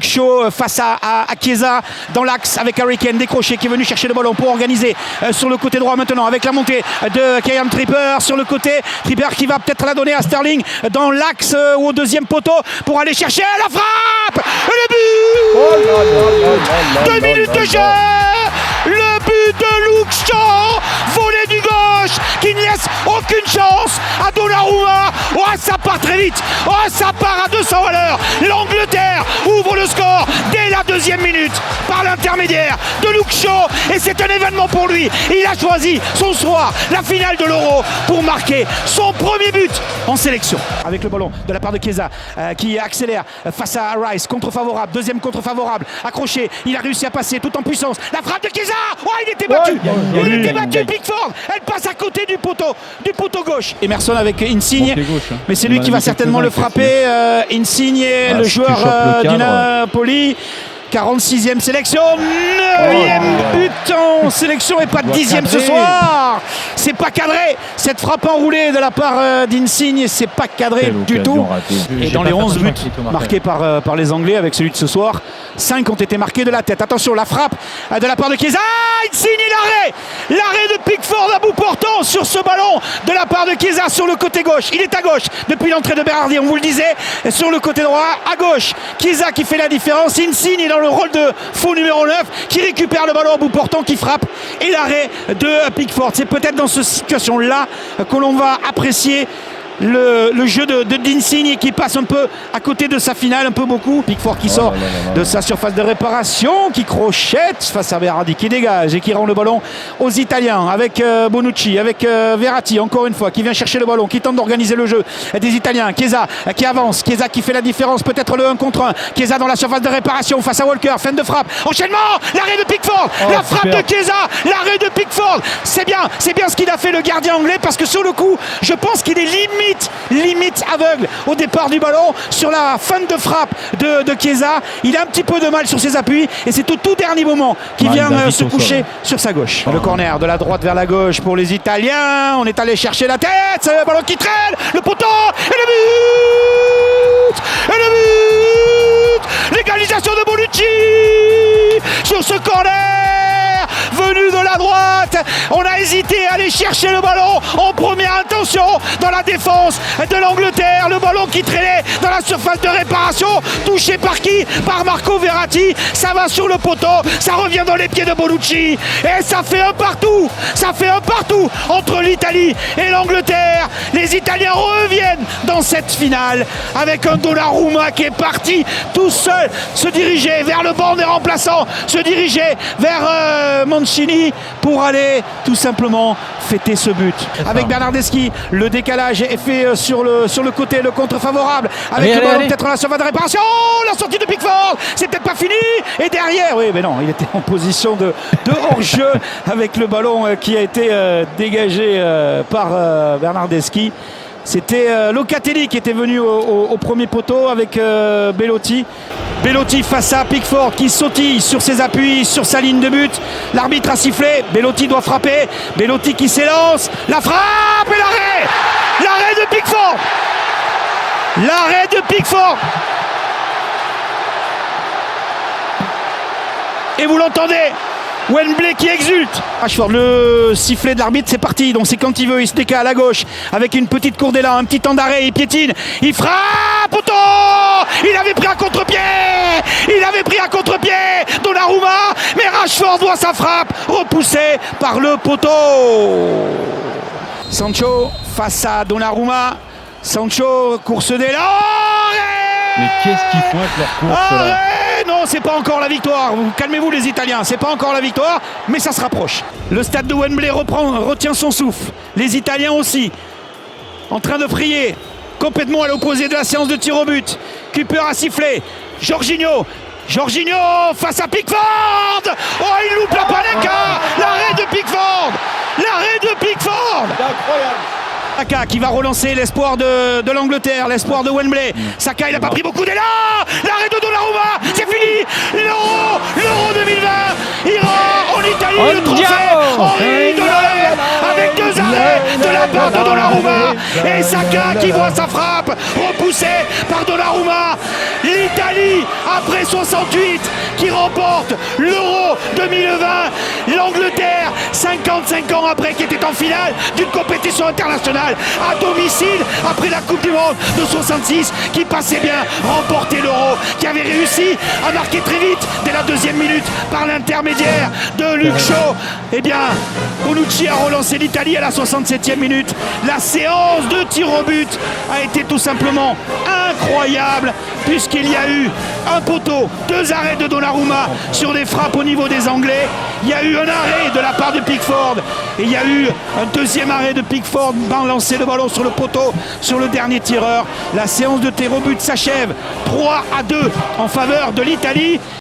Shaw face à Chiesa dans l'axe avec Harry Kane décroché qui est venu chercher le ballon pour organiser sur le côté droit maintenant avec la montée de Kieran Trippier sur le côté. Trippier qui va peut-être la donner à Sterling dans l'axe ou au deuxième poteau pour aller chercher la frappe. Le but 2 minutes de jeu. Le but de Luke Shaw, volé du gauche, qui ne laisse aucune chance à Donnarumma. Oh, ça part très vite. Oh, ça part à 200 à l'heure. L'Angleterre ouvre le score dès la 2e minute par l'intermédiaire de Luke Shaw. Et c'est un événement pour lui. Il a choisi son soir, la finale de l'Euro, pour marquer son premier but en sélection. Avec le ballon de la part de Chiesa qui accélère face à Rice. Contre-favorable, deuxième contre-favorable. Accroché, il a réussi à passer tout en puissance. La frappe de Chiesa. Oh, il était battu. Il était battu, Pickford. Elle passe à côté du poteau gauche. Emerson avec Insigne. Mais c'est lui qui va certainement le frapper. Insigne, le joueur du Napoli. 46e sélection, 9e but en sélection et pas de 10e ce soir. C'est pas cadré. Cette frappe enroulée de la part d'Insigne, c'est pas cadré du tout. Et dans les 11 buts marqués par les Anglais avec celui de ce soir, 5 ont été marqués de la tête. Attention, la frappe de la part de Chiesa. Insigne, l'arrêt de Pickford à bout portant sur ce ballon de la part de Chiesa sur le côté gauche. Il est à gauche depuis l'entrée de Berardi, on vous le disait. Sur le côté droit, à gauche, Chiesa qui fait la différence. Insigne est dans le rôle de faux numéro 9 qui récupère le ballon à bout portant, qui frappe, et l'arrêt de Pickford. C'est peut-être dans cette situation-là que l'on va apprécier le jeu d'Insigne qui passe un peu à côté de sa finale, un peu beaucoup. Pickford qui sort de sa surface de réparation, qui crochette face à Berardi, qui dégage et qui rend le ballon aux Italiens avec Bonucci, avec Verratti encore une fois, qui vient chercher le ballon, qui tente d'organiser le jeu des Italiens. Chiesa qui avance, Chiesa qui fait la différence, peut-être le 1 contre 1. Chiesa dans la surface de réparation face à Walker, fin de frappe, enchaînement, l'arrêt de Pickford, la frappe de Chiesa, l'arrêt de Pickford. C'est bien ce qu'il a fait le gardien anglais, parce que sur le coup, je pense qu'il est limite aveugle au départ du ballon. Sur la fin de frappe de Chiesa, il a un petit peu de mal sur ses appuis et c'est au tout dernier moment qu'il vient se coucher sur sa gauche. Le corner de la droite vers la gauche pour les Italiens. On est allé chercher la tête, c'est le ballon qui traîne, le poteau et le but. L'égalisation de Bonucci sur ce corner venu de la droite. On a hésité à aller chercher le ballon en première intention dans la défense de l'Angleterre. Le ballon qui traînait dans la surface de réparation, touché par qui? Par Marco Verratti. Ça va sur le poteau, ça revient dans les pieds de Bonucci et ça fait un partout. Ça fait un partout entre l'Italie et l'Angleterre. Les Italiens reviennent dans cette finale avec un Donnarumma qui est parti tout seul, se diriger vers le banc des remplaçants, se diriger vers Mancini pour aller tout simplement fêter ce but. Avec Bernardeschi, le décalage est fait sur le côté, le contre favorable avec le ballon peut-être dans la surface de réparation. La sortie de Pickford, c'est peut-être pas fini. Et derrière, oui mais non, il était en position de hors-jeu avec le ballon qui a été dégagé par Bernardeschi. C'était Locatelli qui était venu au premier poteau avec Belotti. Belotti face à Pickford qui sautille sur ses appuis, sur sa ligne de but. L'arbitre a sifflé, Belotti doit frapper. Belotti qui s'élance, la frappe et l'arrêt. L'arrêt de Pickford. L'arrêt de Pickford. Et vous l'entendez, Wembley qui exulte. Rashford, le sifflet de l'arbitre, c'est parti. Donc c'est quand il veut, il se décale à gauche avec une petite courdella, un petit temps d'arrêt, il piétine, il frappe, poteau. Il avait pris un contre-pied. Donnarumma, mais Rashford voit sa frappe repoussée par le poteau. Sancho face à Donnarumma. Sancho, course d'élan. Mais qu'est-ce qu'ils font avec leur course là? Non, c'est pas encore la victoire. Calmez-vous les Italiens, c'est pas encore la victoire, mais ça se rapproche. Le stade de Wembley retient son souffle. Les Italiens aussi, en train de prier, complètement à l'opposé de la séance de tir au but. Cooper a sifflé. Jorginho face à Pickford. Oh, il loupe la panenka. L'arrêt de Pickford. C'est incroyable. Saka qui va relancer l'espoir de l'Angleterre, l'espoir de Wembley. Saka, il n'a pas pris beaucoup d'élan. L'arrêt de Donnarumma, c'est fini. L'Euro 2020 ira en Italie. Le trophée Henri de Noël avec 2 arrêts de la part part de Donnarumma et Saka qui voit sa frappe repoussée par Donnarumma. L'Italie après 68 qui remporte l'Euro 2020. L'Angleterre 55 ans après qui était en finale d'une compétition internationale à domicile après la Coupe du Monde de 66 qui passait bien remporter l'Euro, qui avait réussi à marquer très vite dès la deuxième minute par l'intermédiaire de Luke Shaw. Eh bien, Bonucci a relancé l'Italie à la 67e minute. La séance de tir au but a été tout simplement incroyable puisqu'il y a eu un poteau, 2 arrêts de Donnarumma sur des frappes au niveau des Anglais. Il y a eu un arrêt de la part de Pickford et il y a eu un deuxième arrêt de Pickford lancer le ballon sur le poteau sur le dernier tireur. La séance de tir au but s'achève 3-2 en faveur de l'Italie.